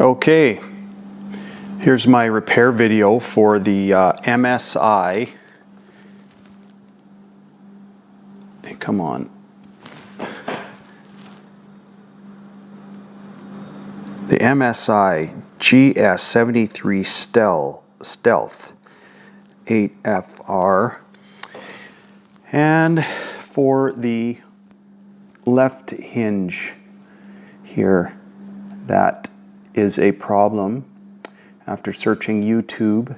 Okay, here's my repair video for the MSI. Hey, come on. The MSI GS73 Stealth 8FR. And for the left hinge here, that is a problem. After searching YouTube,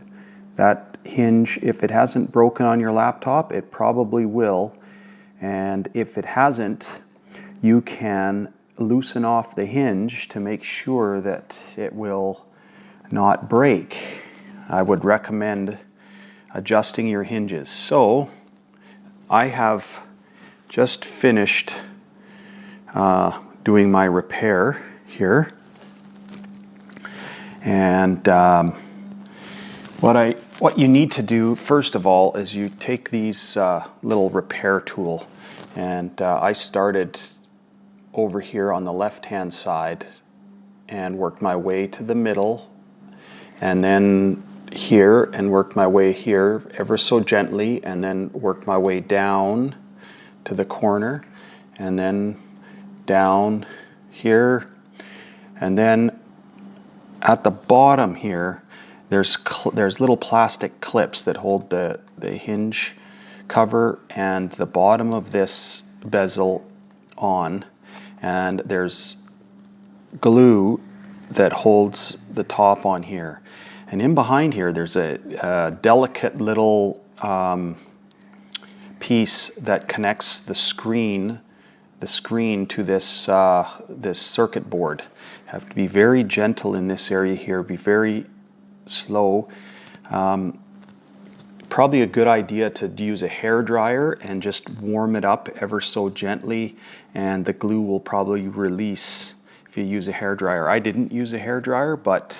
that hinge, if it hasn't broken on your laptop, it probably will. And if it hasn't, you can loosen off the hinge to make sure that it will not break. I would recommend adjusting your hinges. So I have just finished doing my repair here. And what you need to do first of all is you take these little repair tool, and I started over here on the left hand side and worked my way to the middle, and then here, and worked my way here ever so gently, and then worked my way down to the corner, and then down here, and then at the bottom here, there's little plastic clips that hold the hinge cover and the bottom of this bezel on, and there's glue that holds the top on here. And in behind here, there's a delicate little piece that connects the screen to this this circuit board. Have to be very gentle in this area here, be very slow. Probably a good idea to use a hair dryer and just warm it up ever so gently, and the glue will probably release if you use a hair dryer. I didn't use a hair dryer, but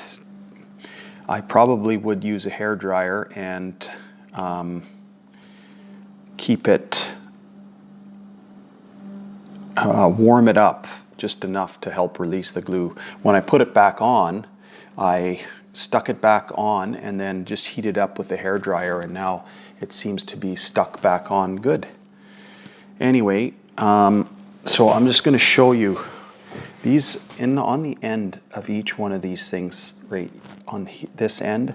I probably would use a hair dryer and keep it warm it up just enough to help release the glue. When I put it back on, I stuck it back on and then just heated up with the hair dryer, and now it seems to be stuck back on good. Anyway, so I'm just going to show you these on the end of each one of these things, right on this end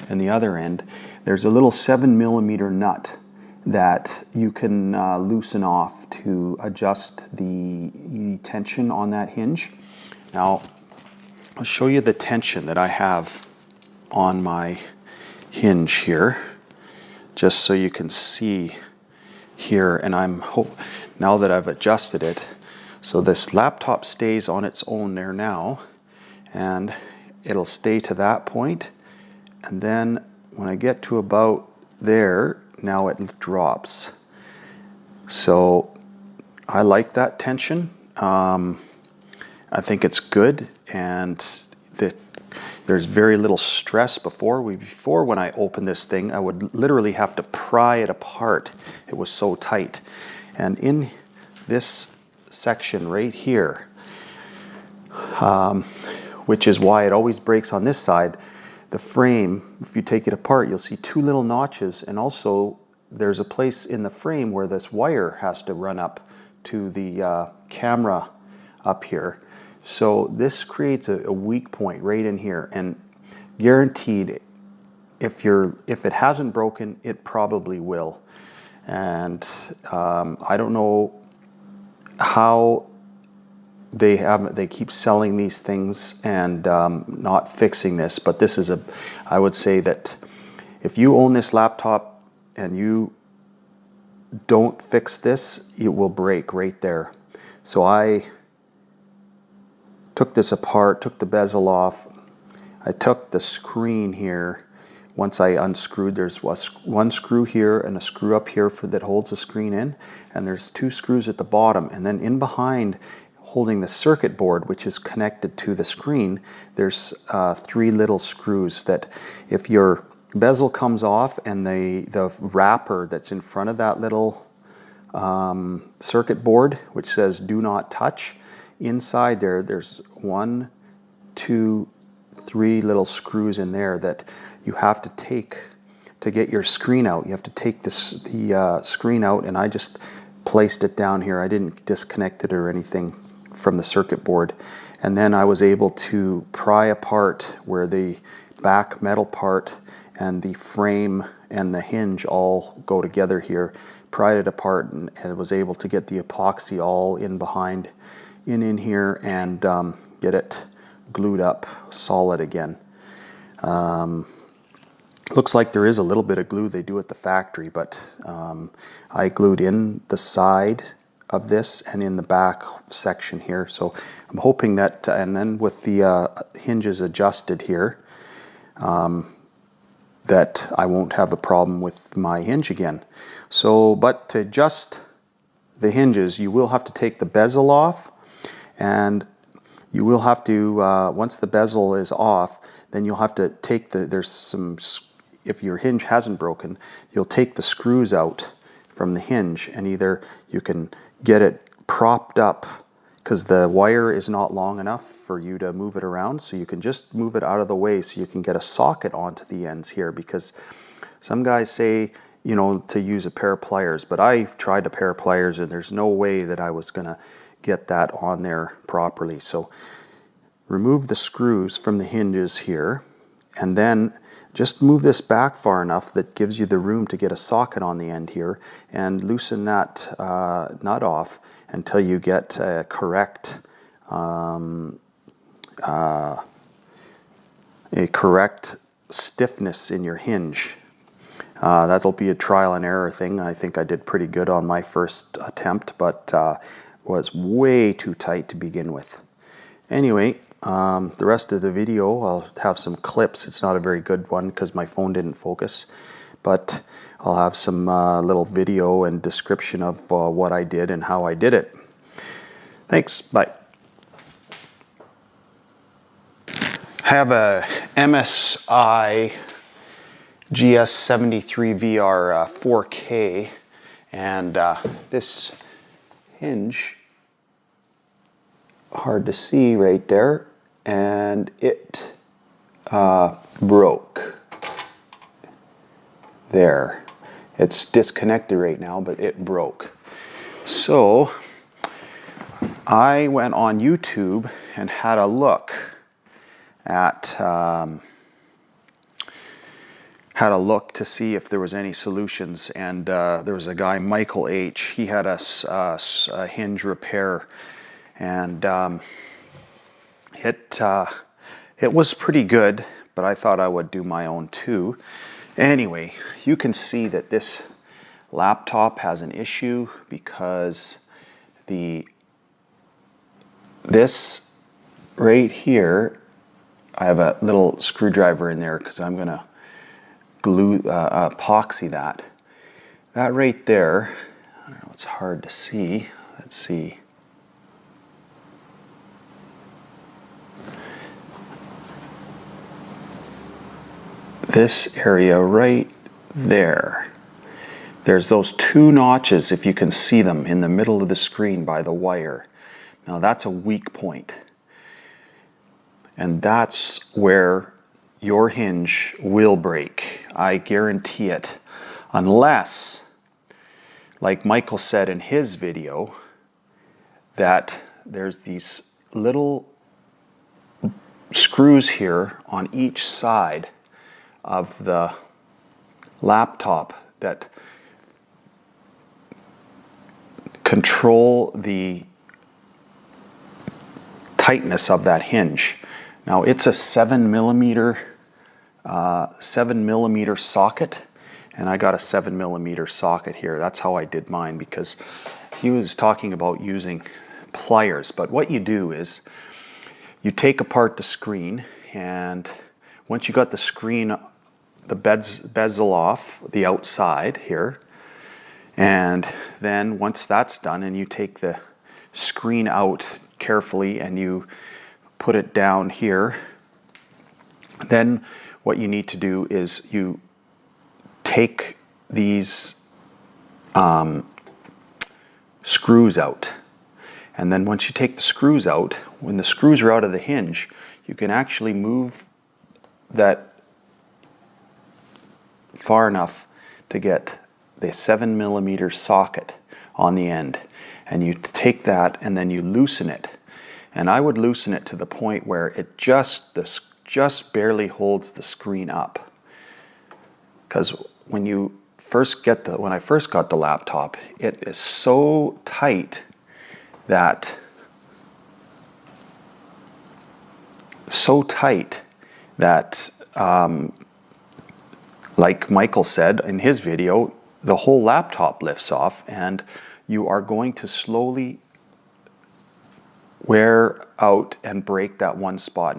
and the other end. There's a little 7mm nut that you can loosen off to adjust the tension on that hinge. Now, I'll show you the tension that I have on my hinge here, just so you can see here. And now that I've adjusted it, so this laptop stays on its own there now, and it'll stay to that point. And then when I get to about there, now it drops. So I like that tension. I think it's good, and there's very little stress. Before when I opened this thing, I would literally have to pry it apart. It was so tight. And in this section right here, which is why it always breaks on this side, the frame, if you take it apart, you'll see two little notches, and also there's a place in the frame where this wire has to run up to the camera up here. So this creates a weak point right in here, and guaranteed, if it hasn't broken, it probably will. And I don't know how they keep selling these things and not fixing this, but this is I would say that if you own this laptop and you don't fix this, it will break right there. So I took this apart, took the bezel off. I took the screen here. Once I unscrewed, there's one screw here and a screw up here that holds the screen in, and there's two screws at the bottom. And then in behind, holding the circuit board, which is connected to the screen, there's three little screws that if your bezel comes off and the wrapper that's in front of that little circuit board, which says do not touch, inside there's 1, 2, 3 little screws in there that you have to take to get your screen out. You have to take the screen out, and I just placed it down here. I didn't disconnect it or anything from the circuit board. And then I was able to pry apart where the back metal part and the frame and the hinge all go together here. Pried it apart and was able to get the epoxy all in behind, in here, and get it glued up solid again. Looks like there is a little bit of glue they do at the factory, but I glued in the side of this and in the back section here. So I'm hoping that, and then with the hinges adjusted here, that I won't have a problem with my hinge again. So, but to adjust the hinges, you will have to take the bezel off, and you will have to, once the bezel is off, then you'll have to take there's some, if your hinge hasn't broken, you'll take the screws out from the hinge, and either you can get it propped up, because the wire is not long enough for you to move it around, so you can just move it out of the way so you can get a socket onto the ends here, because some guys say, you know, to use a pair of pliers, but I've tried a pair of pliers and there's no way that I was gonna get that on there properly. So remove the screws from the hinges here, and then just move this back far enough that gives you the room to get a socket on the end here, and loosen that nut off until you get a correct stiffness in your hinge. That'll be a trial and error thing. I think I did pretty good on my first attempt, but was way too tight to begin with. Anyway, the rest of the video, I'll have some clips. It's not a very good one because my phone didn't focus, but I'll have some little video and description of what I did and how I did it. Thanks, bye. Have a MSI GS73VR 4K, and this hinge, hard to see right there, and it broke there. It's disconnected right now, but it broke. So I went on YouTube and had a look at to see if there was any solutions, and there was a guy, Michael H. He had a hinge repair, and it was pretty good, but I thought I would do my own too. Anyway, you can see that this laptop has an issue because this right here, I have a little screwdriver in there because I'm gonna glue epoxy that. That right there, I don't know, it's hard to see. Let's see. This area right there, there's those 2 notches, if you can see them, in the middle of the screen by the wire. Now that's a weak point, and that's where your hinge will break. I guarantee it, unless, like Michael said in his video, that there's these little screws here on each side of the laptop that control the tightness of that hinge. Now it's a 7mm socket, and I got a 7mm socket here. That's how I did mine, because he was talking about using pliers. But what you do is you take apart the screen, and once you got the screen, the bezel off the outside here, and then once that's done and you take the screen out carefully and you put it down here, then what you need to do is you take these screws out. And then once you take the screws out, when the screws are out of the hinge, you can actually move that far enough to get the 7mm socket on the end, and you take that and then you loosen it. And I would loosen it to the point where it just barely holds the screen up. Because when I first got the laptop, it is so tight that like Michael said in his video, the whole laptop lifts off and you are going to slowly wear out and break that one spot.